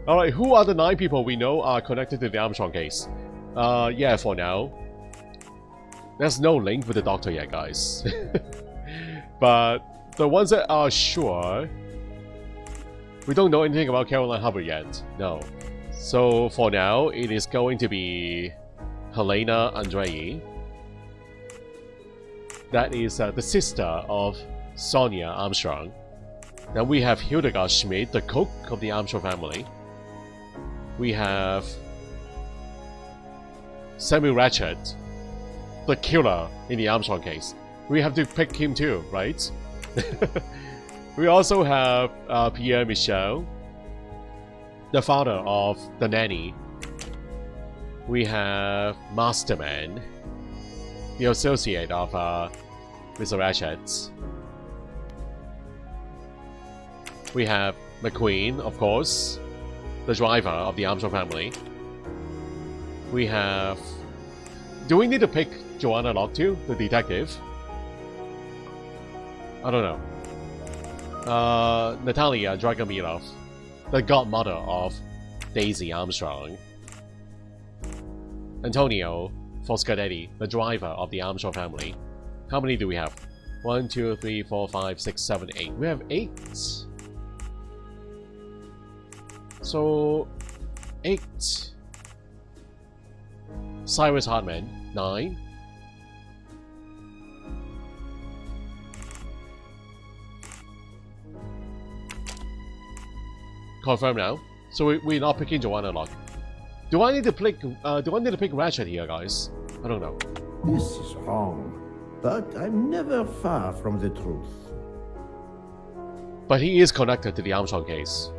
Alright, who are the 9 people we know are connected to the Armstrong case? Yeah, for now. There's no link with the doctor yet, guys. But the ones that are sure, we don't know anything about Caroline Hubbard yet. No. So for now, it is going to be Helena Andrei. That is the sister of Sonia Armstrong. Then we have Hildegard Schmidt, the cook of the Armstrong family. We have Samuel Ratchet, the killer in the Armstrong case. We have to pick him too, right? We also have Pierre Michel, the father of the nanny. We have Masterman, the associate of Mr. Ratchet. We have McQueen, of course, the driver of the Armstrong family. We have... Do we need to pick Joanna Locke too, the detective? I don't know. Natalia Dragomilov, the godmother of Daisy Armstrong. Antonio Foscaretti, the driver of the Armstrong family. How many do we have? 1, 2, 3, 4, 5, 6, 7, 8. We have 8. So, 8. Cyrus Hartman, 9. Confirm now. So we're not picking Joanna Locke. Do I need to pick Ratchet here, guys? I don't know. This is wrong, but I'm never far from the truth. But he is connected to the Armstrong case.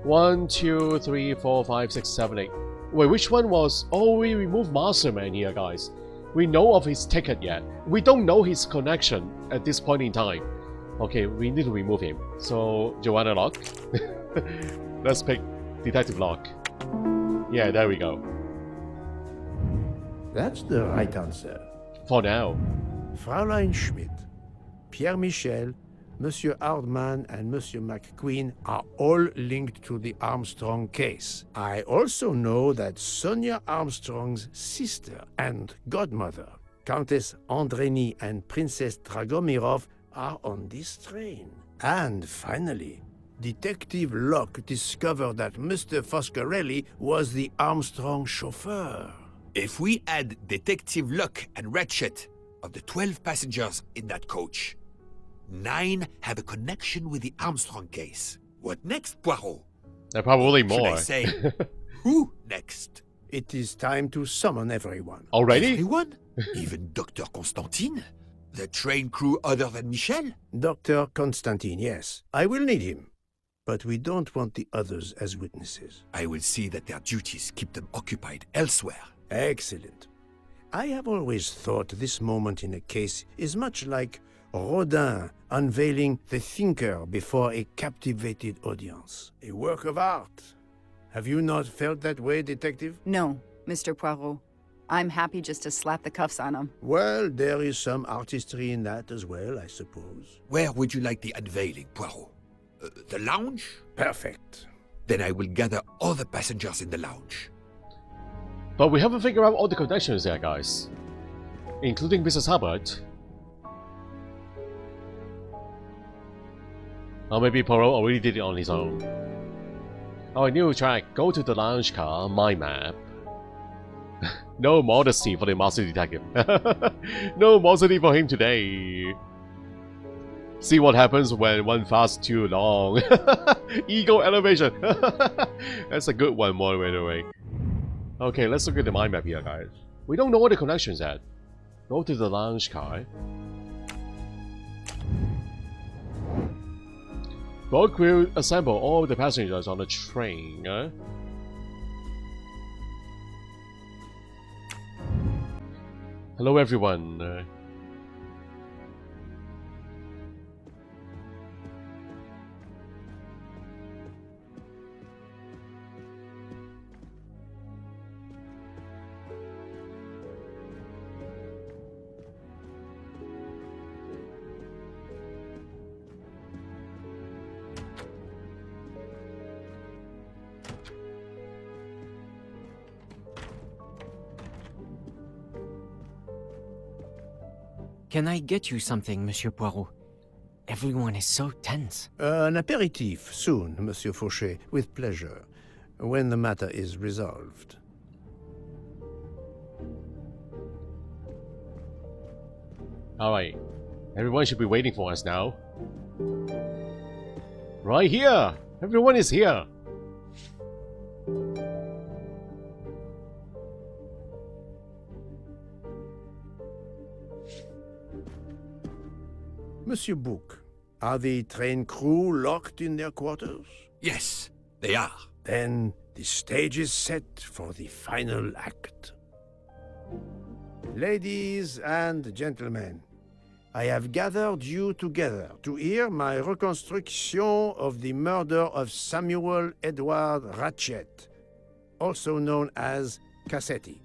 1, 2, 3, 4, 5, 6, 7, 8. Wait, which one was... Oh, we removed Masterman here, guys. We know of his ticket yet. We don't know his connection at this point in time. Okay, we need to remove him. So, Joanna Locke. Let's pick Detective Locke. Yeah, there we go. That's the right answer. For now. Fraulein Schmidt, Pierre Michel, Monsieur Hardman and Monsieur McQueen are all linked to the Armstrong case. I also know that Sonia Armstrong's sister and godmother, Countess Andreni and Princess Dragomirov, are on this train. And finally, Detective Locke discovered that Mr. Foscarelli was the Armstrong chauffeur. If we add Detective Locke and Ratchet, of the 12 passengers in that coach, 9 have a connection with the Armstrong case. What next, Poirot? There are probably more. Should I say, who next? It is time to summon everyone. Already? Everyone? Even Dr. Constantine? The train crew other than Michel? Dr. Constantine, yes. I will need him. But we don't want the others as witnesses. I will see that their duties keep them occupied elsewhere. Excellent. I have always thought this moment in a case is much like Rodin unveiling the thinker before a captivated audience. A work of art. Have you not felt that way, Detective? No, Mr. Poirot. I'm happy just to slap the cuffs on him. Well, there is some artistry in that as well, I suppose. Where would you like the unveiling, Poirot? The lounge? Perfect. Then I will gather all the passengers in the lounge. But we haven't figured out all the connections there, guys. Including Mrs. Hubbard. Or maybe Poirot already did it on his own. Alright, new track. Go to the lounge car, my map. No modesty for the master detective. No modesty for him today. See what happens when one fasts too long. Ego elevation. That's a good one, by the way. Okay, let's look at the mind map here, guys. We don't know what the connection's at. Go to the lounge car. Boat crew assemble all the passengers on the train. Hello, everyone. Can I get you something, Monsieur Poirot? Everyone is so tense. An aperitif soon, Monsieur Fauchet, with pleasure, when the matter is resolved. Alright. Everyone should be waiting for us now. Right here! Everyone is here! Monsieur Bouc, are the train crew locked in their quarters? Yes, they are. Then the stage is set for the final act. Ladies and gentlemen, I have gathered you together to hear my reconstruction of the murder of Samuel Edward Ratchet, also known as Cassetti.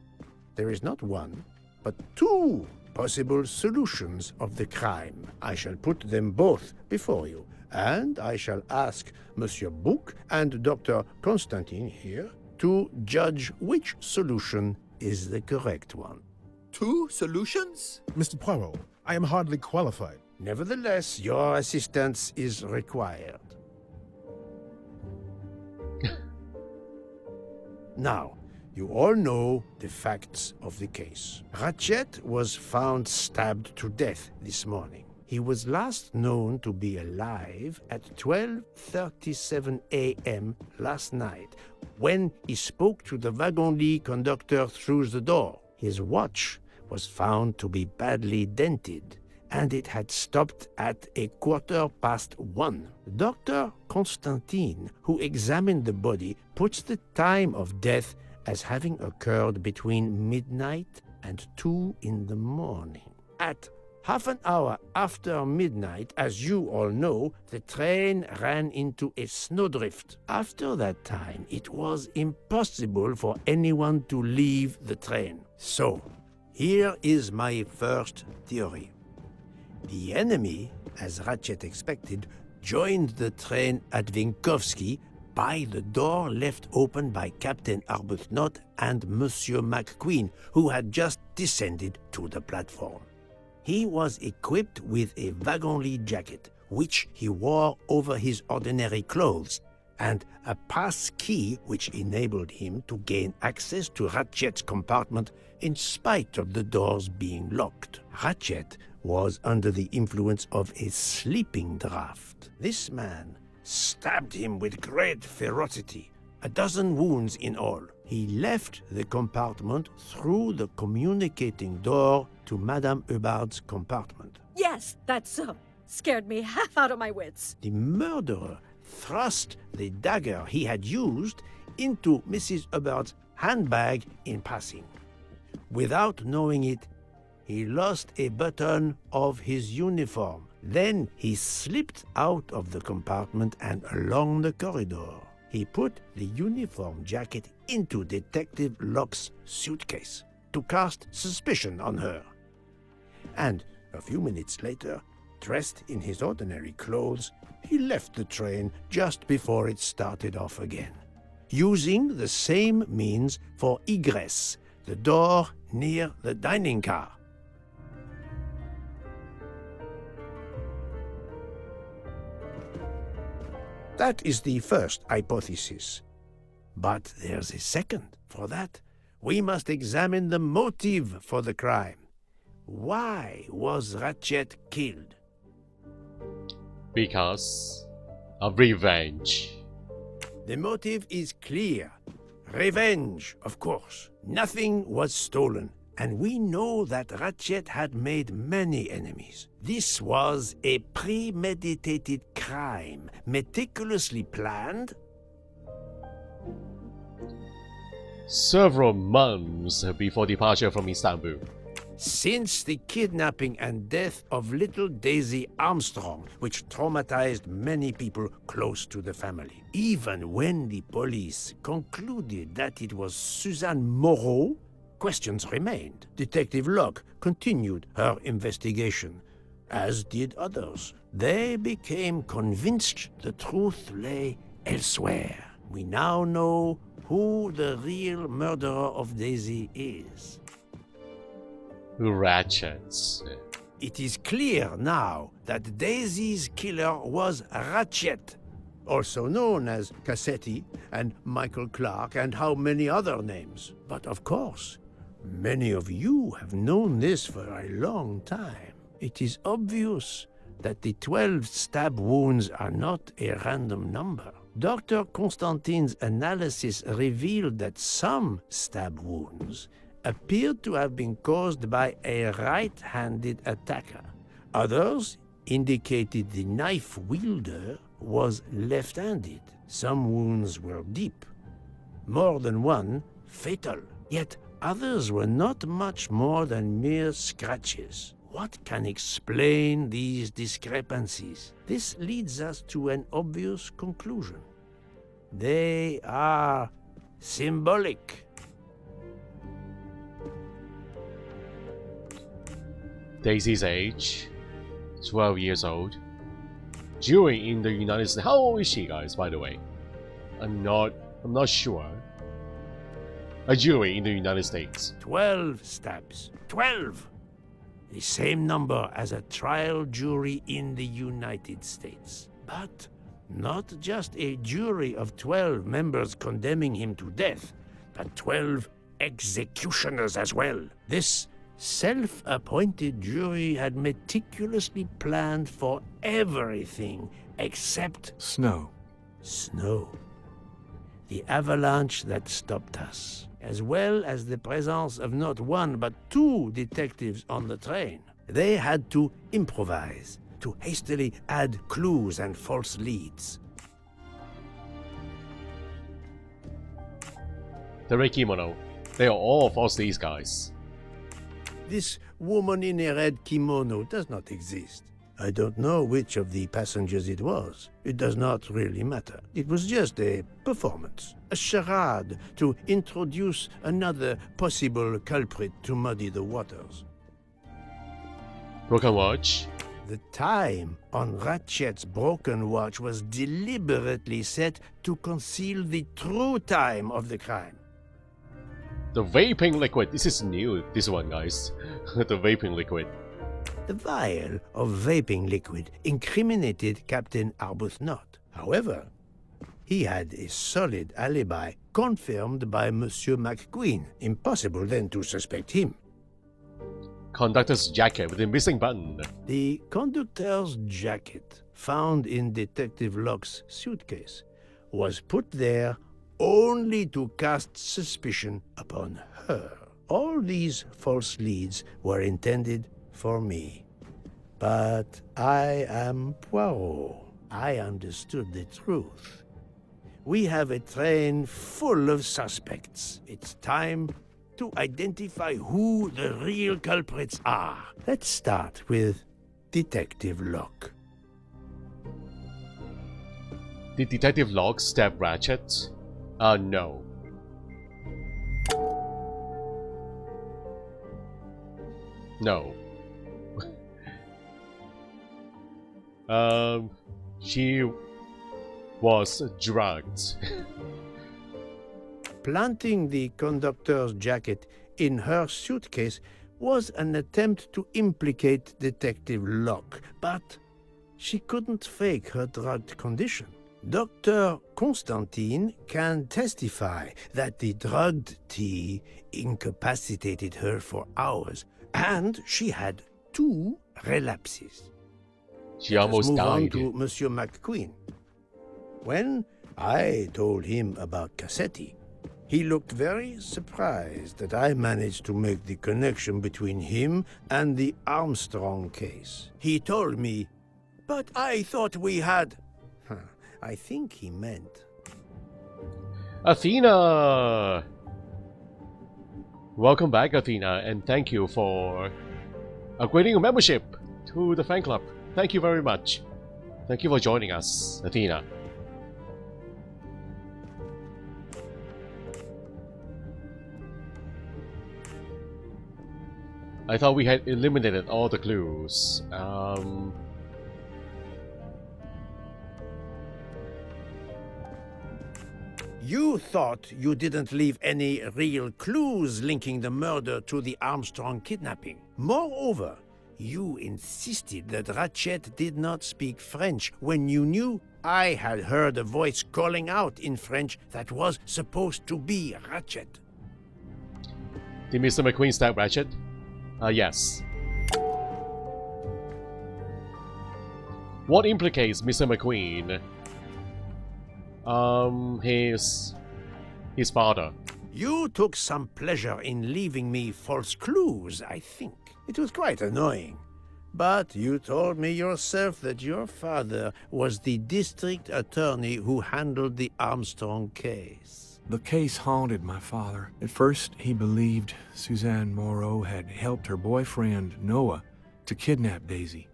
There is not one, but two possible solutions of the crime. I shall put them both before you, and I shall ask Monsieur Bouc and Dr. Constantine here to judge which solution is the correct one. 2 solutions? Mr. Poirot, I am hardly qualified. Nevertheless, your assistance is required. Now, you all know the facts of the case. Ratchet was found stabbed to death this morning. He was last known to be alive at 12:37 a.m. last night, when he spoke to the wagon-lit conductor through the door. His watch was found to be badly dented, and it had stopped at 1:15. Dr. Constantine, who examined the body, puts the time of death as having occurred between midnight and 2 in the morning. At half an hour after midnight, as you all know, the train ran into a snowdrift. After that time, it was impossible for anyone to leave the train. So, here is my first theory. The enemy, as Ratchet expected, joined the train at Vinkovsky by the door left open by Captain Arbuthnot and Monsieur McQueen, who had just descended to the platform. He was equipped with a wagon-lit jacket, which he wore over his ordinary clothes, and a pass key which enabled him to gain access to Ratchet's compartment in spite of the doors being locked. Ratchet was under the influence of a sleeping draught. This man stabbed him with great ferocity, 12 wounds in all. He left the compartment through the communicating door to Madame Hubbard's compartment. Yes, that's so. Scared me half out of my wits. The murderer thrust the dagger he had used into Mrs. Hubbard's handbag in passing. Without knowing it, he lost a button of his uniform. Then he slipped out of the compartment and along the corridor. He put the uniform jacket into Detective Locke's suitcase to cast suspicion on her. And a few minutes later, dressed in his ordinary clothes, he left the train just before it started off again, using the same means for egress, the door near the dining car. That is the first hypothesis. But there's a second. For that, we must examine the motive for the crime. Why was Ratchet killed? Because of revenge. The motive is clear. Revenge, of course. Nothing was stolen, and we know that Ratchet had made many enemies. This was a premeditated crime, meticulously planned. Several months before departure from Istanbul. Since the kidnapping and death of little Daisy Armstrong, which traumatized many people close to the family. Even when the police concluded that it was Suzanne Moreau, questions remained. Detective Locke continued her investigation, as did others. They became convinced the truth lay elsewhere. We now know who the real murderer of Daisy is. Ratchets. It is clear now that Daisy's killer was Ratchet, also known as Cassetti and Michael Clark and how many other names. But of course, many of you have known this for a long time. It is obvious that the 12 stab wounds are not a random number. Dr. Constantine's analysis revealed that some stab wounds appeared to have been caused by a right-handed attacker. Others indicated the knife wielder was left-handed. Some wounds were deep, more than one fatal, yet others were not much more than mere scratches. What can explain these discrepancies? This leads us to an obvious conclusion. They are symbolic. Daisy's age, 12 years old. Jury in the United States. How old is she, guys, by the way? I'm not sure. A jury in the United States. 12 stabs. 12! The same number as a trial jury in the United States. But not just a jury of 12 members condemning him to death, but 12 executioners as well. This self-appointed jury had meticulously planned for everything except Snow. snow. The avalanche that stopped us, as well as the presence of not one but two detectives on the train. They had to improvise, to hastily add clues and false leads. The red kimono. They are all false, these guys. This woman in a red kimono does not exist. I don't know which of the passengers it was. It does not really matter. It was just a performance, a charade to introduce another possible culprit to muddy the waters. Broken watch. The time on Ratchet's broken watch was deliberately set to conceal the true time of the crime. The vaping liquid. This is new, this one, guys. The vaping liquid. The vial of vaping liquid incriminated Captain Arbuthnot. However, he had a solid alibi confirmed by Monsieur McQueen. Impossible then to suspect him. Conductor's jacket with a missing button. The conductor's jacket, found in Detective Locke's suitcase, was put there only to cast suspicion upon her. All these false leads were intended for me. But I am Poirot. I understood the truth. We have a train full of suspects. It's time to identify who the real culprits are. Let's start with Detective Locke. Did Detective Locke stab Ratchet? No. No. She was drugged. Planting the conductor's jacket in her suitcase was an attempt to implicate Detective Locke, but she couldn't fake her drugged condition. Dr. Constantine can testify that the drugged tea incapacitated her for hours, and she had 2 relapses. She almost Let's move on died. to Monsieur McQueen. When I told him about Cassetti, he looked very surprised that I managed to make the connection between him and the Armstrong case. He told me, "But I thought we had..." I think he meant... Athena! Welcome back, Athena, and thank you for upgrading your membership to the fan club. Thank you very much. Thank you for joining us, Athena. I thought we had eliminated all the clues. You thought you didn't leave any real clues linking the murder to the Armstrong kidnapping. Moreover, You insisted that Ratchet did not speak French when you knew I had heard a voice calling out in French that was supposed to be Ratchet. Did Mr. McQueen stab Ratchet? Yes. What implicates Mr. McQueen? His father. You took some pleasure in leaving me false clues, I think. It was quite annoying. But you told me yourself that your father was the district attorney who handled the Armstrong case. The case haunted my father. At first, he believed Suzanne Moreau had helped her boyfriend, Noah, to kidnap Daisy,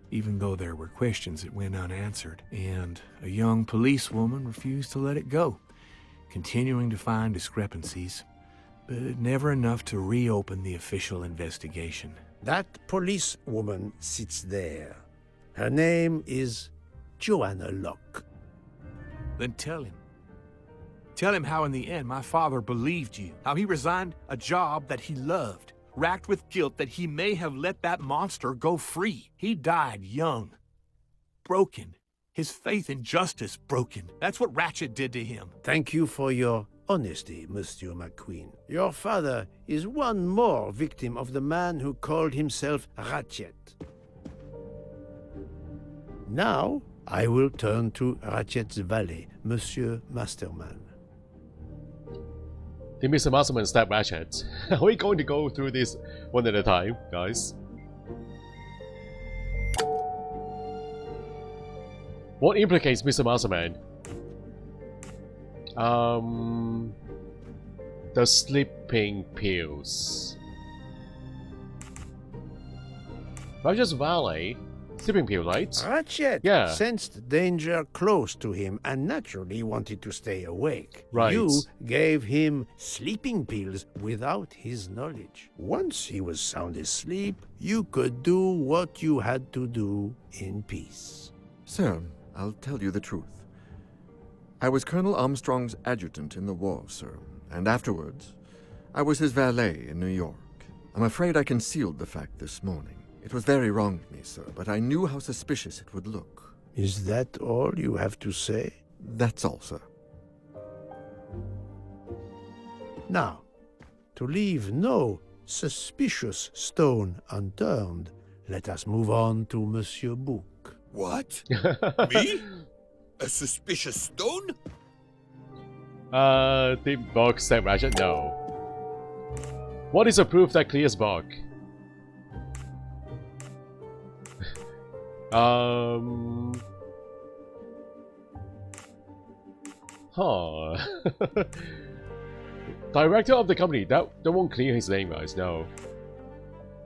even though there were questions that went unanswered, and a young policewoman refused to let it go, continuing to find discrepancies, but never enough to reopen the official investigation. That policewoman sits there. Her name is Joanna Locke. Then tell him. Tell him how in the end my father believed you, how he resigned a job that he loved, racked with guilt that he may have let that monster go free. He died young, broken, his faith in justice broken. That's what Ratchet did to him. Thank you for your honesty, Monsieur McQueen. Your father is one more victim of the man who called himself Ratchet. Now, I will turn to Ratchet's valet, Monsieur Masterman. Did Mr. Masterman stab Ratchet? Are we going to go through this one at a time, guys? What implicates Mr. Masterman? The sleeping pills. Ratchet's valet? Sleeping pill, right? Ratchet Yeah. sensed danger close to him and naturally wanted to stay awake. Right. You gave him sleeping pills without his knowledge. Once he was sound asleep, you could do what you had to do in peace. Sir, I'll tell you the truth. I was Colonel Armstrong's adjutant in the war, sir, and afterwards, I was his valet in New York. I'm afraid I concealed the fact this morning. It was very wrong of me, sir, but I knew how suspicious it would look. Is that all you have to say? That's all, sir. Now, to leave no suspicious stone unturned, let us move on to Monsieur Book. What? Me? A suspicious stone? Did Bog stab Ratchet? No. What is a proof that clears Bog? Huh. Director of the company. That won't clear his name, guys. No.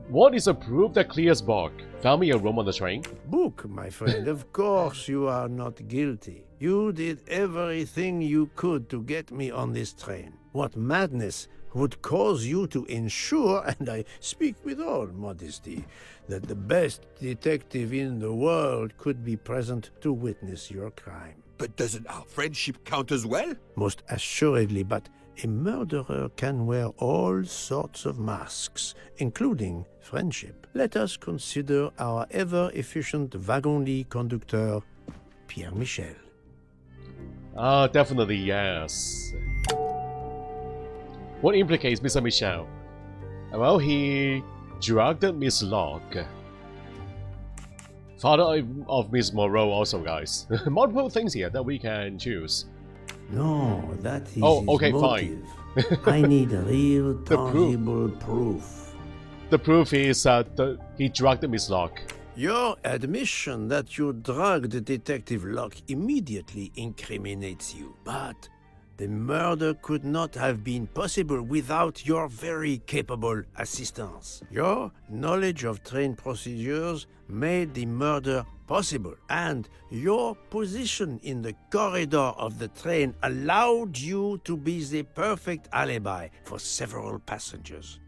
What is a proof that clears Bog? Found me a room on the train? Book, my friend, of course you are not guilty. You did everything you could to get me on this train. What madness would cause you to ensure, and I speak with all modesty, that the best detective in the world could be present to witness your crime? But doesn't our friendship count as well? Most assuredly, but a murderer can wear all sorts of masks, including friendship. Let us consider our ever-efficient wagon-lit conductor, Pierre Michel. Definitely yes. What implicates Mr. Michel? Well, he drugged Miss Locke. Father of Miss Moreau also, guys. Multiple things here that we can choose. No, that is Oh, his okay, motive. fine. I need real, The proof. tangible proof. The proof is that he drugged Miss Locke. Your admission that you drugged Detective Locke immediately incriminates you. But the murder could not have been possible without your very capable assistance. Your knowledge of train procedures made the murder possible, and your position in the corridor of the train allowed you to be the perfect alibi for several passengers.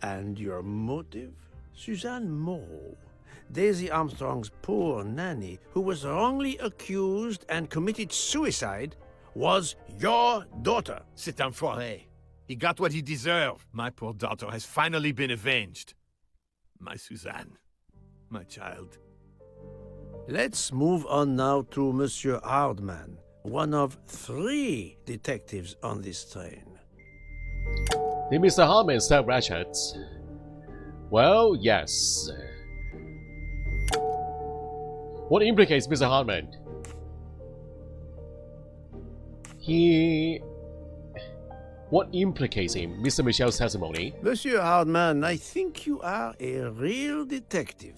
And your motive? Suzanne Moreau, Daisy Armstrong's poor nanny, who was wrongly accused and committed suicide, was your daughter. C'est un foiré. He got what he deserved. My poor daughter has finally been avenged. my Suzanne. My child. Let's move on now to Monsieur Hardman, one of 3 detectives on this train. Did Mr. Hartman stab Ratchet? Well, yes. What implicates Mr. Hartman? What implicates him? Mr. Michel's testimony? Monsieur Hardman, I think you are a real detective.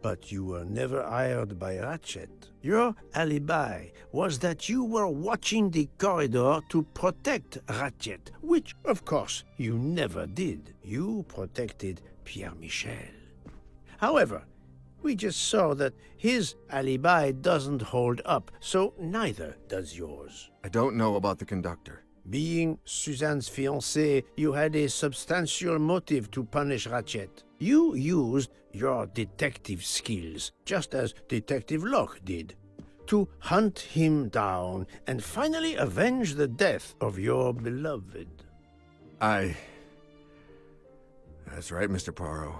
But you were never hired by Ratchet. Your alibi was that you were watching the corridor to protect Ratchet, which, of course, you never did. You protected Pierre Michel. However, we just saw that his alibi doesn't hold up, so neither does yours. I don't know about the conductor. Being Suzanne's fiancé, you had a substantial motive to punish Ratchet. You used your detective skills, just as Detective Locke did, to hunt him down and finally avenge the death of your beloved. That's right, Mr. Poirot.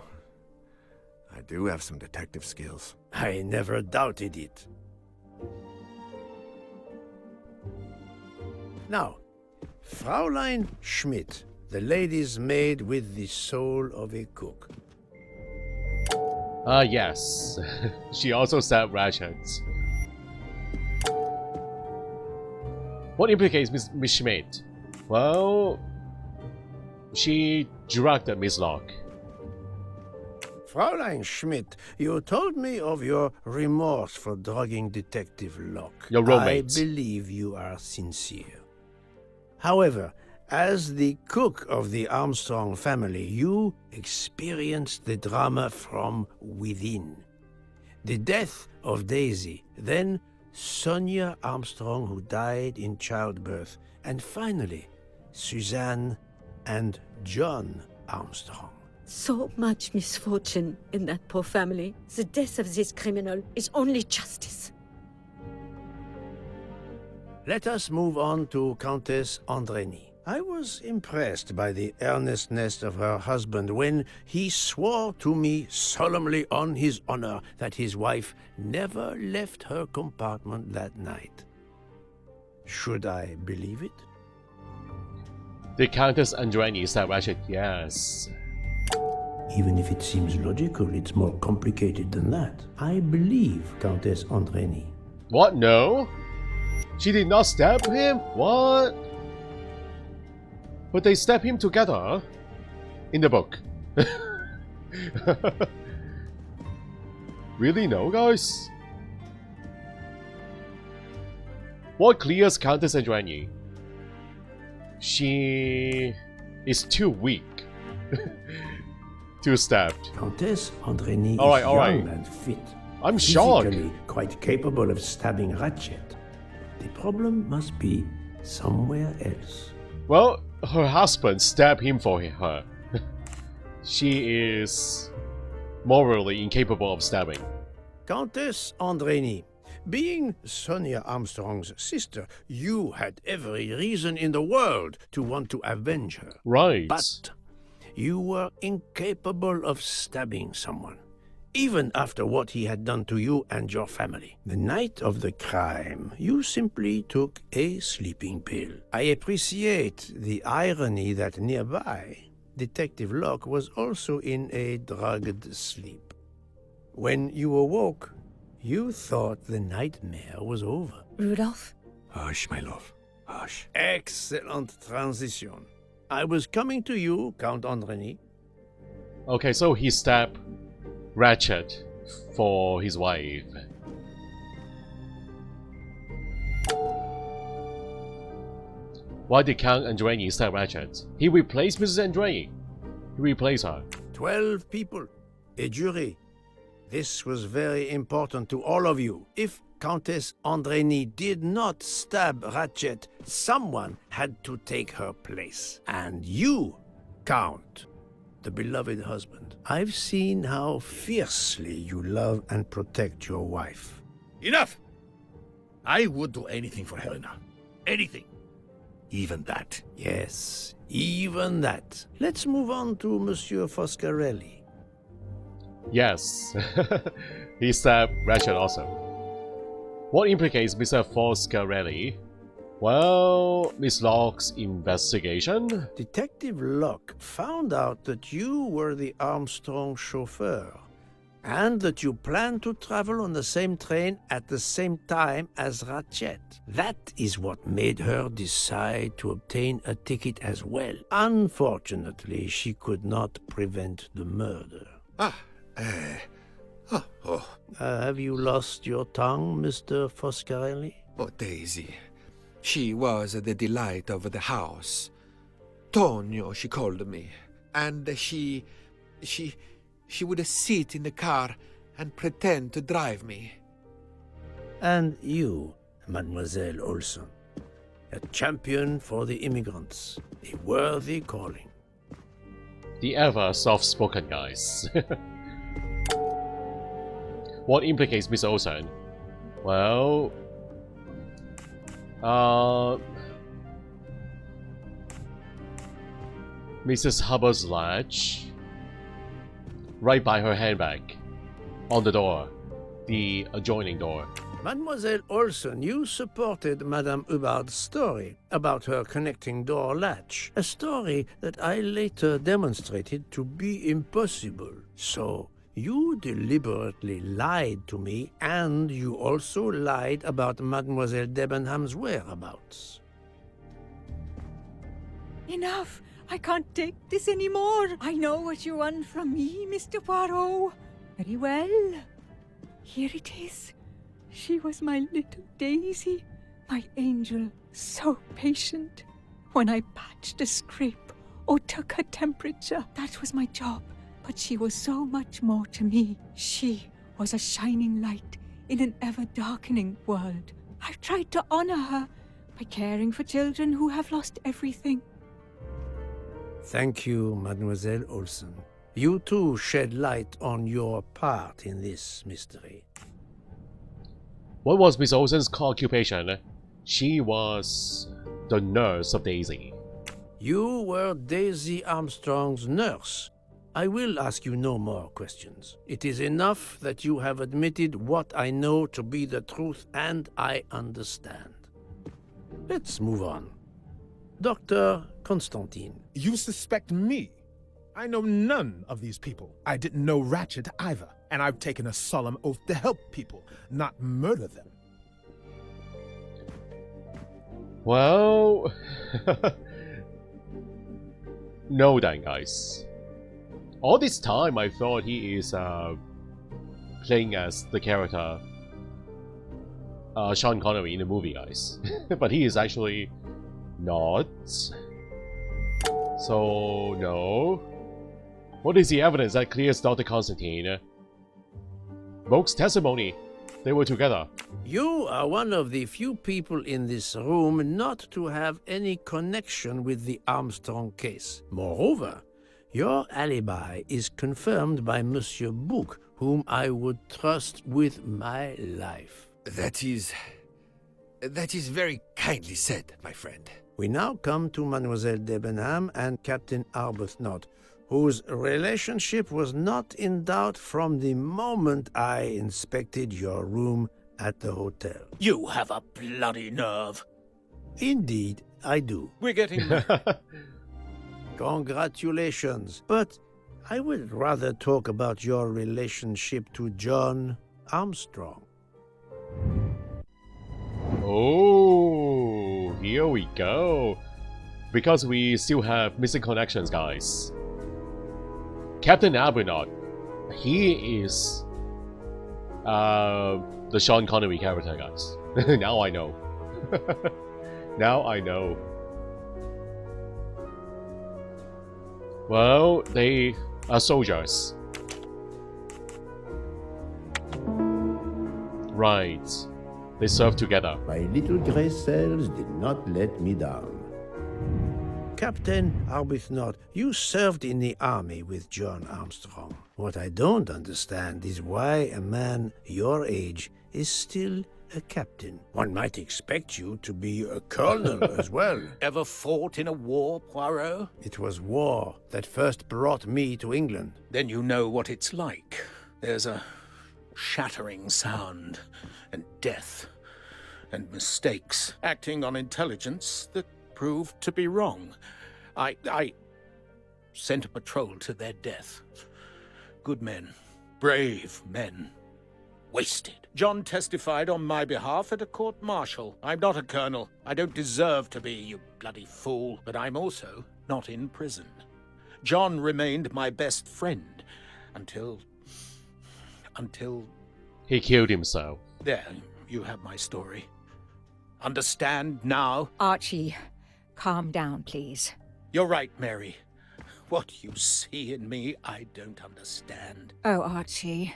I do have some detective skills. I never doubted it. Now, Fraulein Schmidt, the lady's maid with the soul of a cook. Yes. She also stabbed Ratchet. What implicates Miss Schmidt? Well, she drugged Miss Locke. Fraulein Schmidt, you told me of your remorse for drugging Detective Locke. Your roommate. I believe you are sincere. However, as the cook of the Armstrong family, you experienced the drama from within. The death of Daisy, then Sonia Armstrong, who died in childbirth, and finally, Suzanne and John Armstrong. So much misfortune in that poor family. The death of this criminal is only justice. Let us move on to Countess Andreni. I was impressed by the earnestness of her husband when he swore to me solemnly on his honor that his wife never left her compartment that night. Should I believe it? The Countess Andreni stabbed Ratchet, yes. Even if it seems logical, it's more complicated than that. I believe Countess Andreni. What? No? She did not stab him? What? But they stab him together in the book. Really? No, guys? What clears Countess Andreni? She is too weak to stabbed. Countess Andreni is all young right. and fit. I'm shocked. Physically quite capable of stabbing Ratchet. The problem must be somewhere else. Well, her husband stabbed him for her. She is morally incapable of stabbing. Countess Andreni, being Sonia Armstrong's sister, you had every reason in the world to want to avenge her. Right. But you were incapable of stabbing someone, even after what he had done to you and your family. The night of the crime, you simply took a sleeping pill. I appreciate the irony that nearby, Detective Locke was also in a drugged sleep. When you awoke, you thought the nightmare was over. Rudolph? Hush, my love. Hush. Excellent transition. I was coming to you, Count Andreni. Okay, so he stabbed Ratchet for his wife. Why did Count Andreni stab Ratchet? He replaced Mrs. Andreni. He replaced her. 12 people, a jury. This was very important to all of you. If Countess Andreni did not stab Ratchet, someone had to take her place. And you, Count, the beloved husband. I've seen how fiercely you love and protect your wife. Enough! I would do anything for Helena. Anything. Even that. Yes, even that. Let's move on to Monsieur Foscarelli. Yes. He stabbed Ratchet also. What implicates Mr. Foscarelli? Well, Miss Locke's investigation? Detective Locke found out that you were the Armstrong chauffeur, and that you planned to travel on the same train at the same time as Ratchet. That is what made her decide to obtain a ticket as well. Unfortunately, she could not prevent the murder. Have you lost your tongue, Mr. Foscarelli? Oh, Daisy. She was the delight of the house. Tonio, she called me. And she would sit in the car and pretend to drive me. And you, Mademoiselle Olson. A champion for the immigrants. A worthy calling. The ever soft-spoken guys. What implicates Miss Olsen? Well... Mrs. Hubbard's latch. Right by her handbag. On the door. The adjoining door. Mademoiselle Olson, you supported Madame Hubbard's story about her connecting door latch. A story that I later demonstrated to be impossible. So, you deliberately lied to me, and you also lied about Mademoiselle Debenham's whereabouts. Enough! I can't take this anymore. I know what you want from me, Mr. Poirot. Very well. Here it is. She was my little Daisy, my angel, so patient. When I patched a scrape or took her temperature, that was my job. But she was so much more to me. She was a shining light in an ever-darkening world. I've tried to honor her by caring for children who have lost everything. Thank you, Mademoiselle Olson. You too shed light on your part in this mystery. What was Miss Olsen's occupation? She was the nurse of Daisy. You were Daisy Armstrong's nurse. I will ask you no more questions. It is enough that you have admitted what I know to be the truth, and I understand. Let's move on. Dr. Constantine. You suspect me? I know none of these people. I didn't know Ratchet either, and I've taken a solemn oath to help people, not murder them. Well... no then, guys. All this time I thought he is playing as the character Sean Connery in the movie, guys. But he is actually not. So, no. What is the evidence that clears Dr. Constantine? Moke's testimony. They were together. You are one of the few people in this room not to have any connection with the Armstrong case. Moreover, your alibi is confirmed by Monsieur Bouc, whom I would trust with my life. That is very kindly said, my friend. We now come to Mademoiselle Debenham and Captain Arbuthnot, whose relationship was not in doubt from the moment I inspected your room at the hotel. You have a bloody nerve. Indeed, I do. We're getting... Congratulations. But I would rather talk about your relationship to John Armstrong. Oh, here we go. Because we still have missing connections, guys. Captain Arbuthnot, he is the Sean Connery character, guys. Now I know. Now I know. Well, they are soldiers. Right. They serve together. My little grey cells did not let me down. Captain Arbuthnot, you served in the army with John Armstrong. What I don't understand is why a man your age is still a captain. One might expect you to be a colonel as well. Ever fought in a war, Poirot? It was war that first brought me to England. Then you know what it's like. There's a shattering sound, and death, and mistakes, acting on intelligence that proved to be wrong. I sent a patrol to their death. Good men, brave men, wasted. John testified on my behalf at a court-martial. I'm not a colonel. I don't deserve to be, you bloody fool. But I'm also not in prison. John remained my best friend until... He killed himself. There, you have my story. Understand now? Archie, calm down, please. You're right, Mary. What you see in me, I don't understand. Oh, Archie,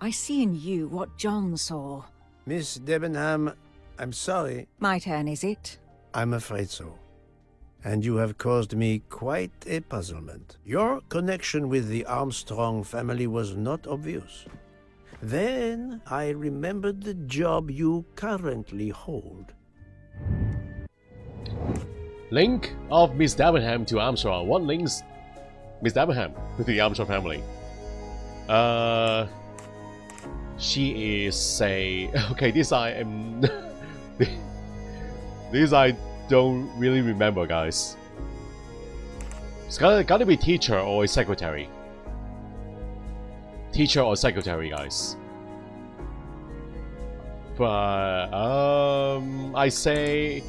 I see in you what John saw. Miss Debenham, I'm sorry. My turn, is it? I'm afraid so. And you have caused me quite a puzzlement. Your connection with the Armstrong family was not obvious. Then I remembered the job you currently hold. Link of Miss Debenham to Armstrong. What links Miss Debenham with the Armstrong family? She is a... Okay, this I am... this I don't really remember, guys. It's gotta be teacher or a secretary. Teacher or secretary, guys. But I say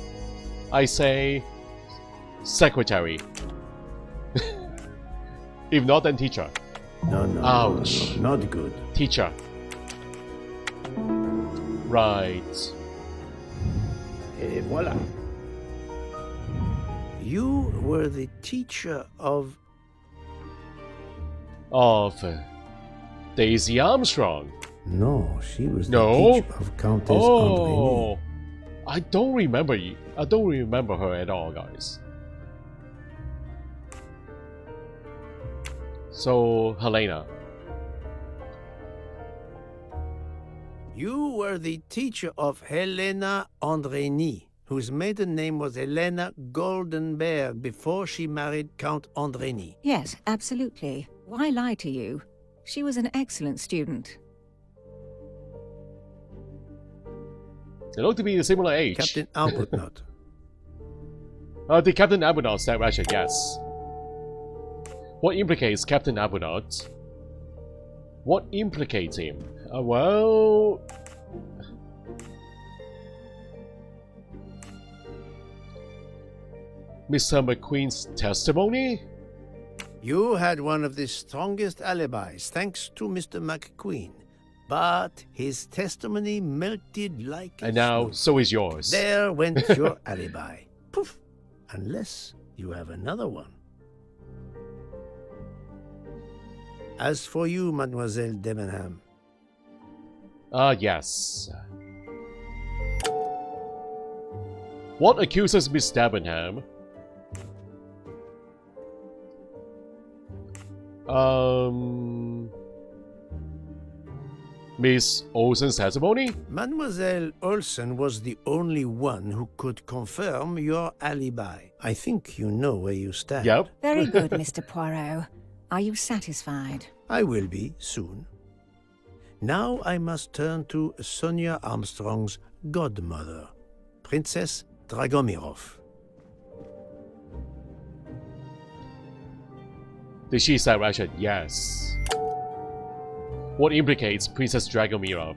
secretary. If not, then teacher. No, Ouch. no, not good. Teacher. Right. Et voila. You were the teacher of... Daisy Armstrong. No, she was the No. teacher of Countess Andrény. I don't remember you. I don't remember her at all, guys. So, Helena. You were the teacher of Helena Andrény, whose maiden name was Helena Goldenberg before she married Count Andrény. Yes, absolutely. Why lie to you? She was an excellent student. They look to be a similar age. Captain Arbuthnot. The Captain Arbuthnot said Ratchet, yes. What implicates Captain Arbuthnot? What implicates him? Well... Mr. McQueen's testimony? You had one of the strongest alibis, thanks to Mr. McQueen. But his testimony melted like a And now, snow. so is yours. There went your alibi. Poof! Unless you have another one. As for you, Mademoiselle Debenham, Yes. What accuses Miss Debenham? Miss Olsen's testimony? Mademoiselle Olsen was the only one who could confirm your alibi. I think you know where you stand. Yep. Very good, Mr. Poirot. Are you satisfied? I will be soon. Now I must turn to Sonia Armstrong's godmother, Princess Dragomirov. Did she say Ratchet? Yes. What implicates Princess Dragomirov?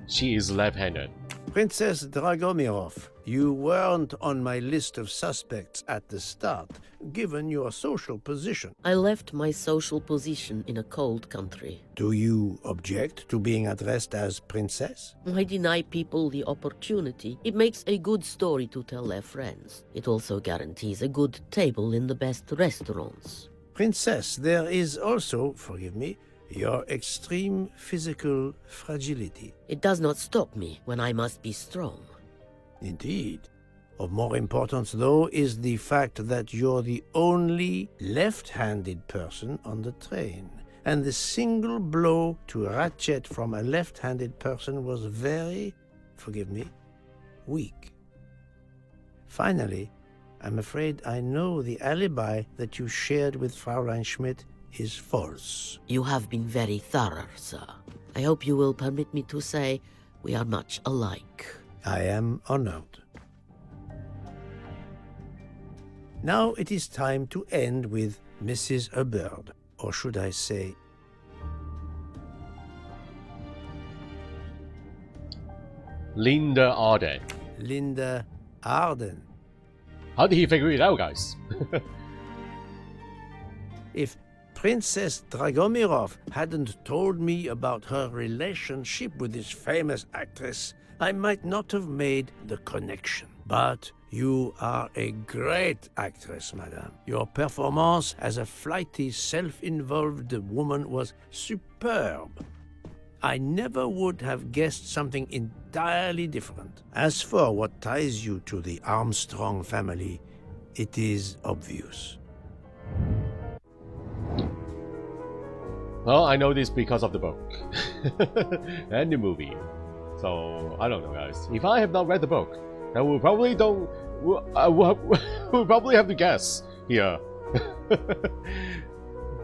She is left-handed. Princess Dragomirov, you weren't on my list of suspects at the start, given your social position. I left my social position in a cold country. Do you object to being addressed as Princess? I deny people the opportunity. It makes a good story to tell their friends. It also guarantees a good table in the best restaurants. Princess, there is also, forgive me, your extreme physical fragility. It does not stop me when I must be strong. Indeed. Of more importance, though, is the fact that you're the only left-handed person on the train. And the single blow to Ratchet from a left-handed person was very, forgive me, weak. Finally, I'm afraid I know the alibi that you shared with Fraulein Schmidt is false. You have been very thorough, sir. I hope you will permit me to say we are much alike. I am honored. Now it is time to end with Mrs. Hubbard, or should I say... Linda Arden. Linda Arden. How did he figure it out, guys? If Princess Dragomirov hadn't told me about her relationship with this famous actress, I might not have made the connection. But you are a great actress, madame. Your performance as a flighty, self-involved woman was superb. I never would have guessed something entirely different. As for what ties you to the Armstrong family, it is obvious. Well, I know this because of the book and the movie. So I don't know, guys. If I have not read the book, then we'll probably we'll probably have to guess here.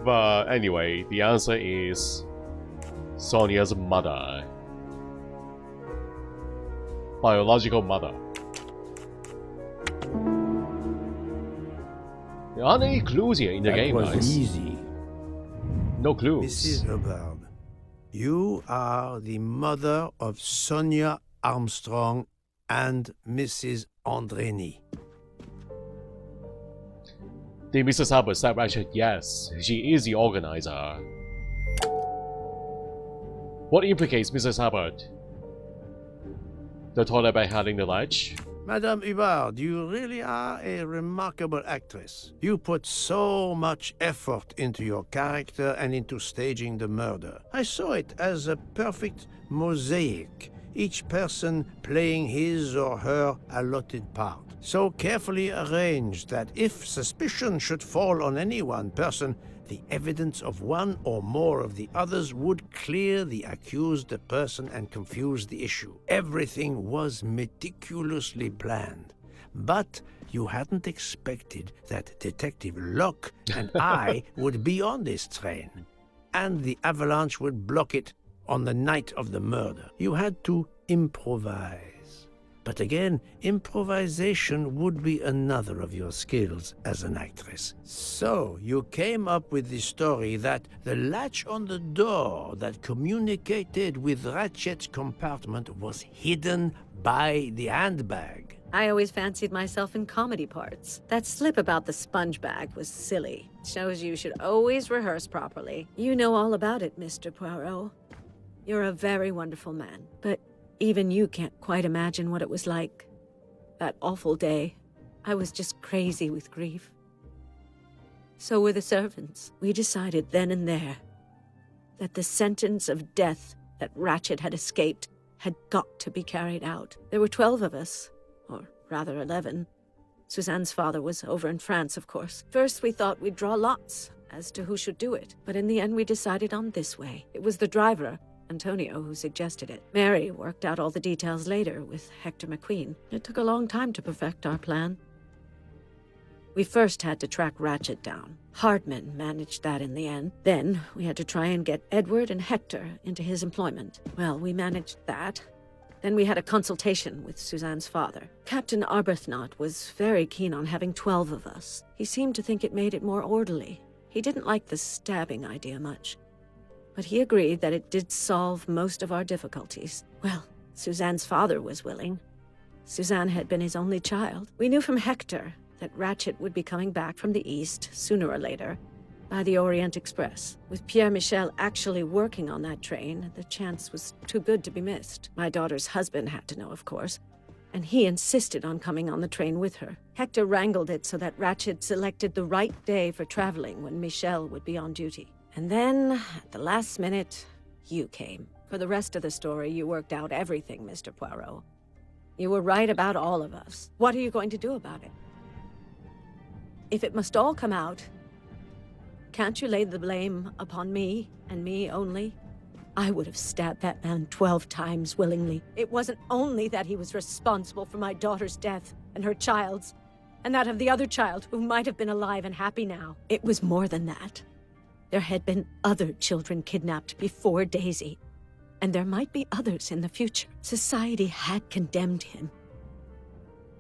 But anyway, the answer is Sonia's mother, biological mother. There aren't any clues here in the game, That was guys. easy. No clues. Mrs. Hubbard, you are the mother of Sonia Armstrong and Mrs. Andreni. Did Mrs. Hubbard stab Ratchet? Yes, she is the organizer. What implicates Mrs. Hubbard? The toilet by hiding the ledge? Madame Hubbard, you really are a remarkable actress. You put so much effort into your character and into staging the murder. I saw it as a perfect mosaic, each person playing his or her allotted part. So carefully arranged that if suspicion should fall on any one person, the evidence of one or more of the others would clear the accused person and confuse the issue. Everything was meticulously planned. But you hadn't expected that Detective Locke and I would be on this train, and the avalanche would block it on the night of the murder. You had to improvise. But again, improvisation would be another of your skills as an actress. So, you came up with the story that the latch on the door that communicated with Ratchet's compartment was hidden by the handbag. I always fancied myself in comedy parts. That slip about the sponge bag was silly. Shows you should always rehearse properly. You know all about it, Mr. Poirot. You're a very wonderful man, but even you can't quite imagine what it was like. That awful day. I was just crazy with grief. So were the servants. We decided then and there that the sentence of death that Ratchet had escaped had got to be carried out. There were 12 of us, or rather 11. Suzanne's father was over in France, of course. First we thought we'd draw lots as to who should do it, but in the end we decided on this way. It was the driver, Antonio, who suggested it. Mary worked out all the details later with Hector McQueen. It took a long time to perfect our plan. We first had to track Ratchet down. Hardman managed that in the end. Then we had to try and get Edward and Hector into his employment. Well, we managed that. Then we had a consultation with Suzanne's father. Captain Arbuthnot was very keen on having 12 of us. He seemed to think it made it more orderly. He didn't like the stabbing idea much, but he agreed that it did solve most of our difficulties. Well, Suzanne's father was willing. Suzanne had been his only child. We knew from Hector that Ratchet would be coming back from the east, sooner or later, by the Orient Express. With Pierre Michel actually working on that train, the chance was too good to be missed. My daughter's husband had to know, of course, and he insisted on coming on the train with her. Hector wrangled it so that Ratchet selected the right day for traveling when Michel would be on duty. And then, at the last minute, you came. For the rest of the story, you worked out everything, Mr. Poirot. You were right about all of us. What are you going to do about it? If it must all come out, can't you lay the blame upon me, and me only? I would have stabbed that man 12 times willingly. It wasn't only that he was responsible for my daughter's death, and her child's, and that of the other child who might have been alive and happy now. It was more than that. There had been other children kidnapped before Daisy, and there might be others in the future. Society had condemned him.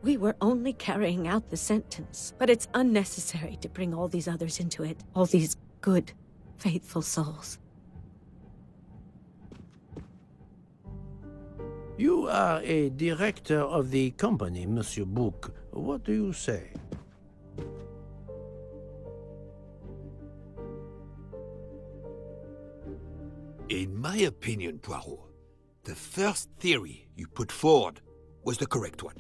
We were only carrying out the sentence, but it's unnecessary to bring all these others into it. All these good, faithful souls. You are a director of the company, Monsieur Bouc. What do you say? In my opinion, Poirot, the first theory you put forward was the correct one.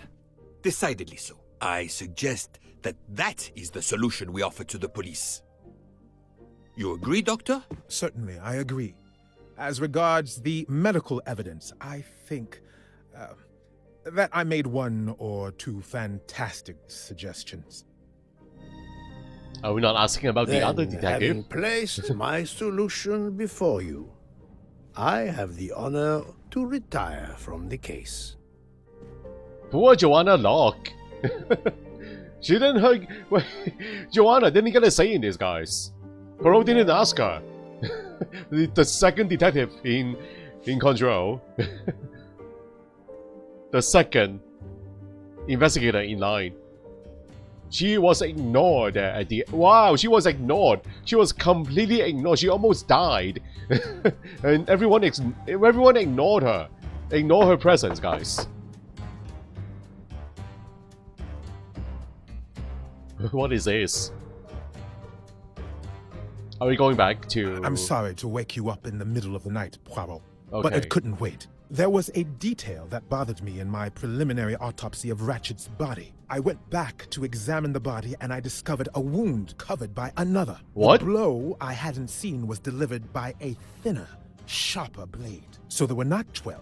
Decidedly so. I suggest that that is the solution we offer to the police. You agree, Doctor? Certainly, I agree. As regards the medical evidence, I think that I made one or two fantastic suggestions. Are we not asking about the other Then, detective? having placed my solution before you, I have the honor to retire from the case. Poor Joanna Locke. She didn't hug. Wait, Joanna didn't get a say in this, guys. Poirot didn't ask her. The second detective in control. The second investigator in line. She was ignored at the... Wow, she was ignored. She was completely ignored. She almost died. And everyone ignored her. Ignore her presence, guys. What is this? Are we going back to... I'm sorry to wake you up in the middle of the night, Poirot. Okay. But it couldn't wait. There was a detail that bothered me in my preliminary autopsy of Ratchet's body. I went back to examine the body and I discovered a wound covered by another. What? The blow I hadn't seen was delivered by a thinner, sharper blade. So there were not 12,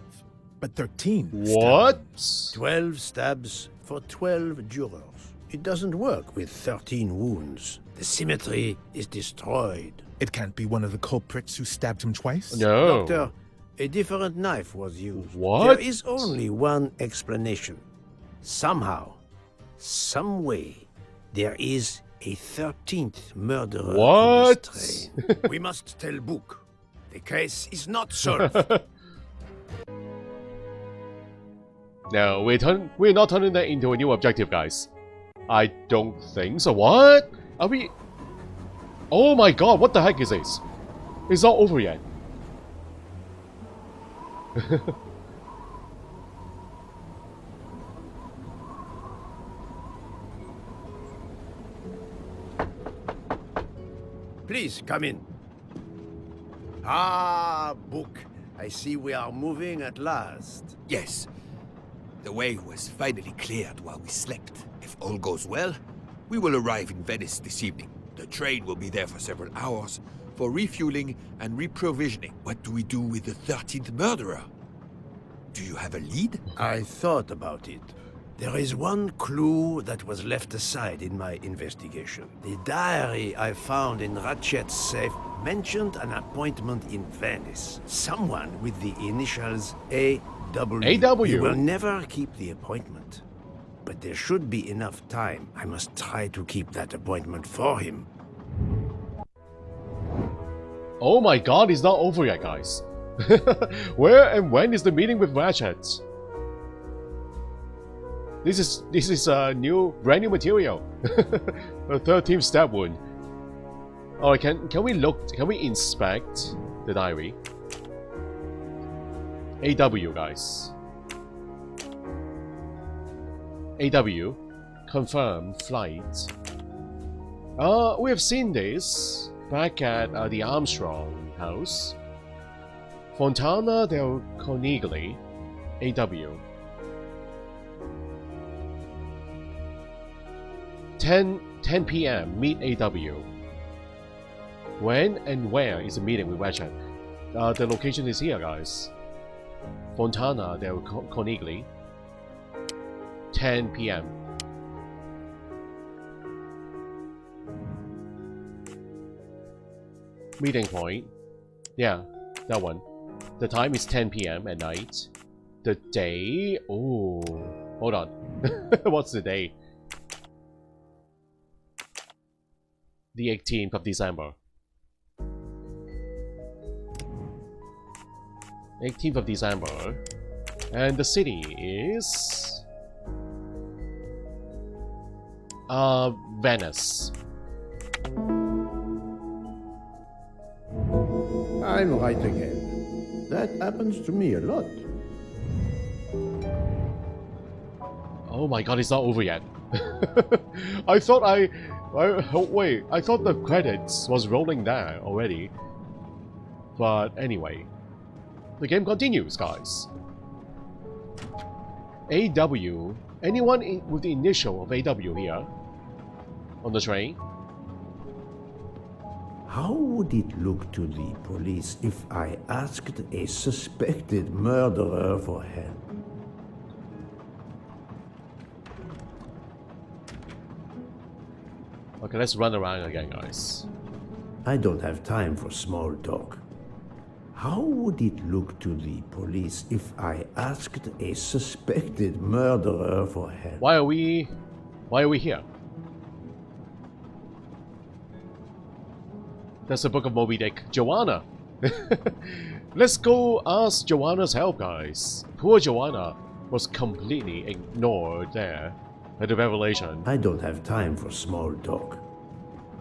but 13. What? Stabs. 12 stabs for 12 jurors. It doesn't work with 13 wounds. The symmetry is destroyed. It can't be one of the culprits who stabbed him twice? No. Doctor, a different knife was used. What? There is only one explanation. Somehow, some way, there is a 13th murderer What? in this train. We must tell Book. The case is not solved. No, we're not turning that into a new objective, guys. I don't think so. What? Are we... Oh my god, what the heck is this? It's not over yet. Please, come in. Ah, Book. I see we are moving at last. Yes. The way was finally cleared while we slept. If all goes well, we will arrive in Venice this evening. The train will be there for several hours for refueling and reprovisioning. What do we do with the 13th murderer? Do you have a lead? I thought about it. There is one clue that was left aside in my investigation. The diary I found in Ratchet's safe mentioned an appointment in Venice. Someone with the initials A.W. A.W. He will never keep the appointment. But there should be enough time. I must try to keep that appointment for him. Oh my god, it's not over yet, guys. Where and when is the meeting with Ratchet? This is brand new material. The 13th stab wound. Oh, can we inspect the diary? AW, guys. AW, confirm flight. We have seen this back at the Armstrong house. Fontana del Conigli, AW. 10 p.m. Meet AW. When and where is the meeting with Ratchet? The location is here, guys. Fontana del Conigli. 10 p.m. Meeting point. Yeah, that one. The time is 10 p.m. at night. The day... Oh, hold on. What's the day? The 18th of December. 18th of December. And the city is... Venice. I'm right again. That happens to me a lot. Oh my god, it's not over yet. I thought wait, I thought the credits was rolling there already. But anyway, the game continues, guys. AW. Anyone with the initial of AW here? On the train? How would it look to the police if I asked a suspected murderer for help? Okay, let's run around again, guys. I don't have time for small talk. How would it look to the police if I asked a suspected murderer for help? Why are we here? That's the Book of Moby Dick. Joanna! Let's go ask Joanna's help, guys. Poor Joanna was completely ignored there at the revelation. I don't have time for small talk.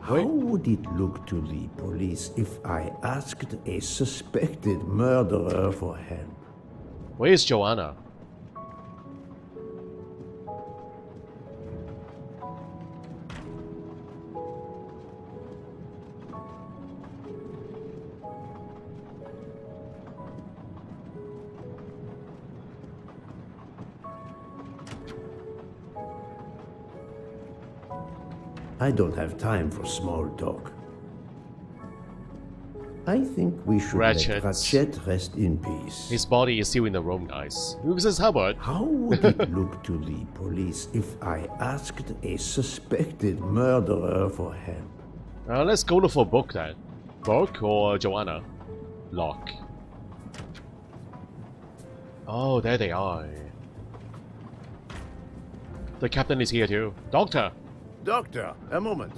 How would it look to the police if I asked a suspected murderer for help? Where is Joanna? I don't have time for small talk. I think we should let Ratchet rest in peace. His body is still in the room, guys. Mrs. Hubbard. How would it look to the police if I asked a suspected murderer for help? Let's go look for Book then. Book or Joanna? Lock. Oh, there they are. The captain is here too. Doctor! Doctor, a moment.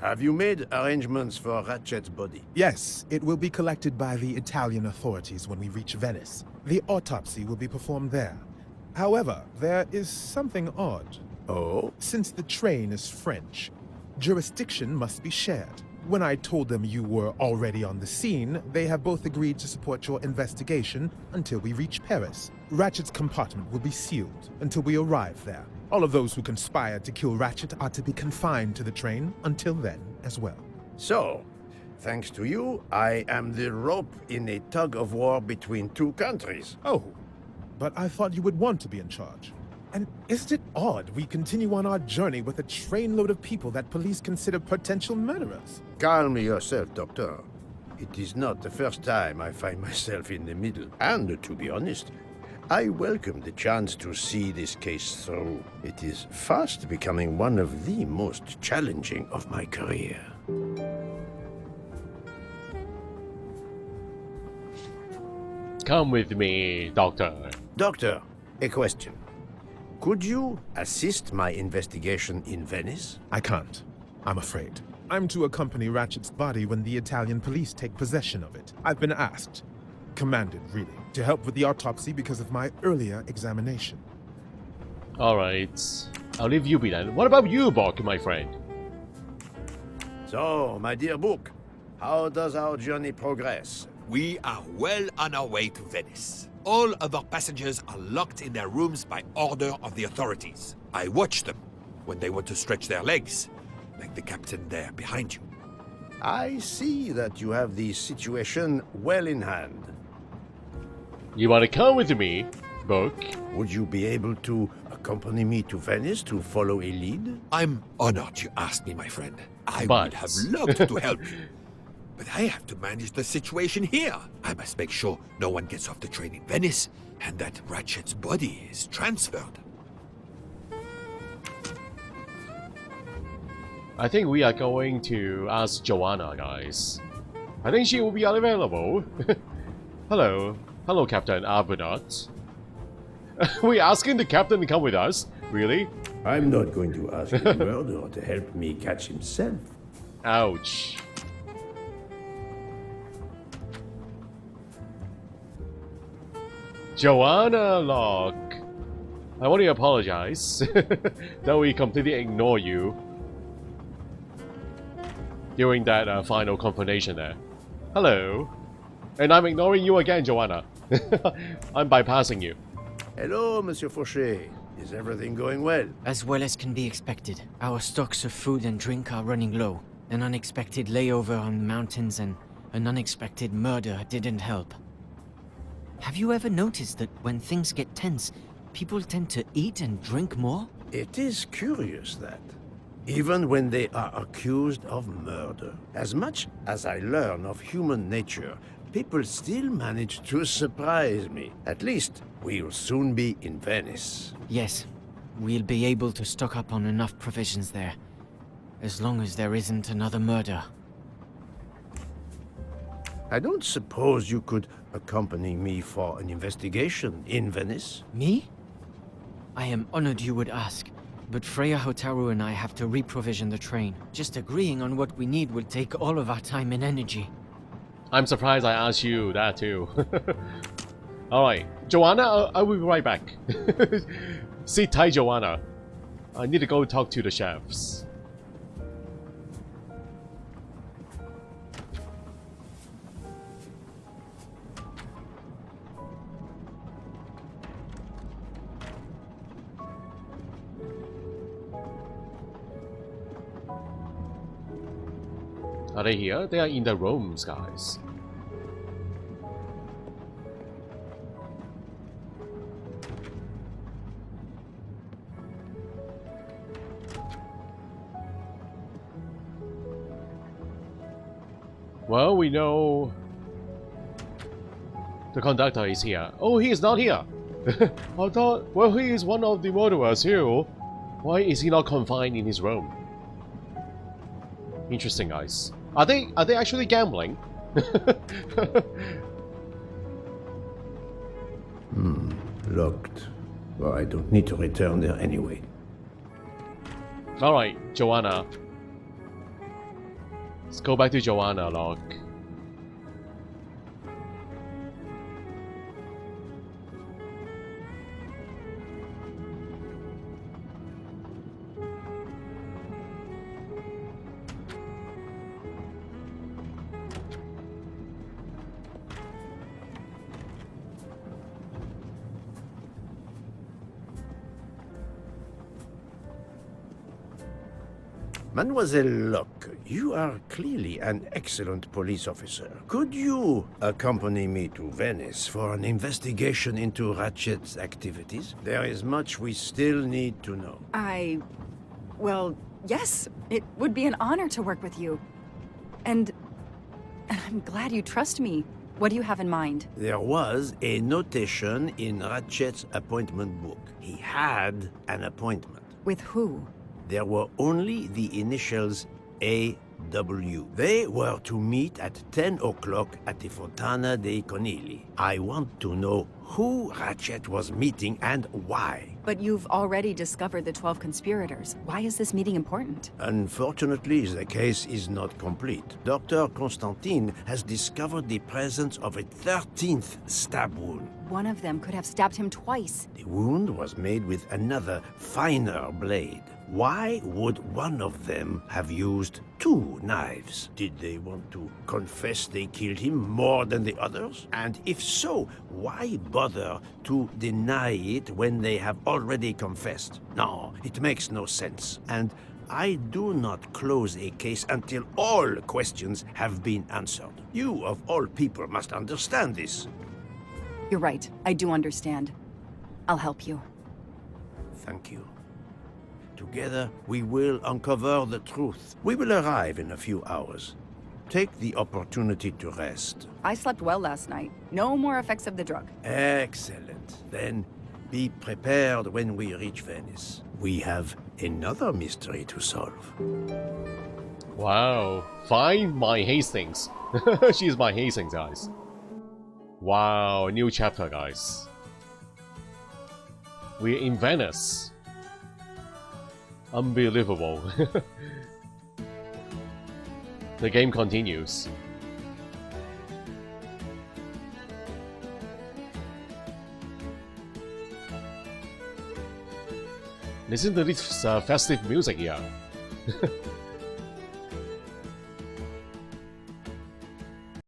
Have you made arrangements for Ratchet's body? Yes, it will be collected by the Italian authorities when we reach Venice. The autopsy will be performed there. However, there is something odd. Oh? Since the train is French, jurisdiction must be shared. When I told them you were already on the scene, they have both agreed to support your investigation until we reach Paris. Ratchet's compartment will be sealed until we arrive there. All of those who conspired to kill Ratchet are to be confined to the train until then as well. So, thanks to you, I am the rope in a tug-of-war between two countries. Oh, but I thought you would want to be in charge. And isn't it odd we continue on our journey with a trainload of people that police consider potential murderers? Calm yourself, Doctor. It is not the first time I find myself in the middle. And to be honest, I welcome the chance to see this case through. It is fast becoming one of the most challenging of my career. Come with me, Doctor. Doctor, a question. Could you assist my investigation in Venice? I can't, I'm afraid. I'm to accompany Ratchet's body when the Italian police take possession of it. I've been asked, commanded really, to help with the autopsy because of my earlier examination. Alright, I'll leave you be then. What about you, Bok, my friend? So, my dear Book, how does our journey progress? We are well on our way to Venice. All of our passengers are locked in their rooms by order of the authorities. I watch them when they want to stretch their legs, like the captain there behind you. I see that you have the situation well in hand. You want to come with me, Book? Would you be able to accompany me to Venice to follow a lead? I'm honored you asked me, my friend. I would have loved to help you. But I have to manage the situation here. I must make sure no one gets off the train in Venice and that Ratchet's body is transferred. I think we are going to ask Joanna, guys. I think she will be unavailable. Hello. Hello, Captain Arbonot. We asking the captain to come with us? Really? I'm not going to ask the murderer to help me catch himself. Ouch. Joanna Locke. I want to apologize that we completely ignore you during that final confrontation there. Hello. And I'm ignoring you again, Joanna. I'm bypassing you. Hello, Monsieur Fauché. Is everything going well? As well as can be expected. Our stocks of food and drink are running low. An unexpected layover on the mountains and an unexpected murder didn't help. Have you ever noticed that when things get tense, people tend to eat and drink more? It is curious that, even when they are accused of murder, as much as I learn of human nature, people still manage to surprise me. At least, we'll soon be in Venice. Yes, we'll be able to stock up on enough provisions there. As long as there isn't another murder. I don't suppose you could accompany me for an investigation in Venice? Me? I am honored you would ask, but Freya Hotaru and I have to reprovision the train. Just agreeing on what we need will take all of our time and energy. I'm surprised I asked you that too. Alright, Joanna, I will be right back. Sit tight, Joanna. I need to go talk to the chefs. Are they here? They are in the rooms, guys. Well, we know the conductor is here. Oh, he is not here. I thought, well, he is one of the murderers here. Why is he not confined in his room? Interesting, guys. Are they actually gambling? Locked. Well, I don't need to return there anyway. Alright, Joanna. Let's go back to Joanna, Locke. Mademoiselle Locke, you are clearly an excellent police officer. Could you accompany me to Venice for an investigation into Ratchet's activities? There is much we still need to know. Well, yes. It would be an honor to work with you. And I'm glad you trust me. What do you have in mind? There was a notation in Ratchet's appointment book. He had an appointment. With who? There were only the initials A.W. They were to meet at 10 o'clock at the Fontana dei Conigli. I want to know who Ratchet was meeting and why. But you've already discovered the 12 conspirators. Why is this meeting important? Unfortunately, the case is not complete. Dr. Constantine has discovered the presence of a 13th stab wound. One of them could have stabbed him twice. The wound was made with another, finer blade. Why would one of them have used two knives? Did they want to confess they killed him more than the others? And if so, why bother to deny it when they have already confessed? No, it makes no sense. And I do not close a case until all questions have been answered. You, of all people, must understand this. You're right. I do understand. I'll help you. Thank you. Together, we will uncover the truth. We will arrive in a few hours. Take the opportunity to rest. I slept well last night. No more effects of the drug. Excellent. Then, be prepared when we reach Venice. We have another mystery to solve. Wow. Find my Hastings. She's my Hastings, guys. Wow, new chapter, guys. We're in Venice. Unbelievable. The game continues. Listen to this festive music here.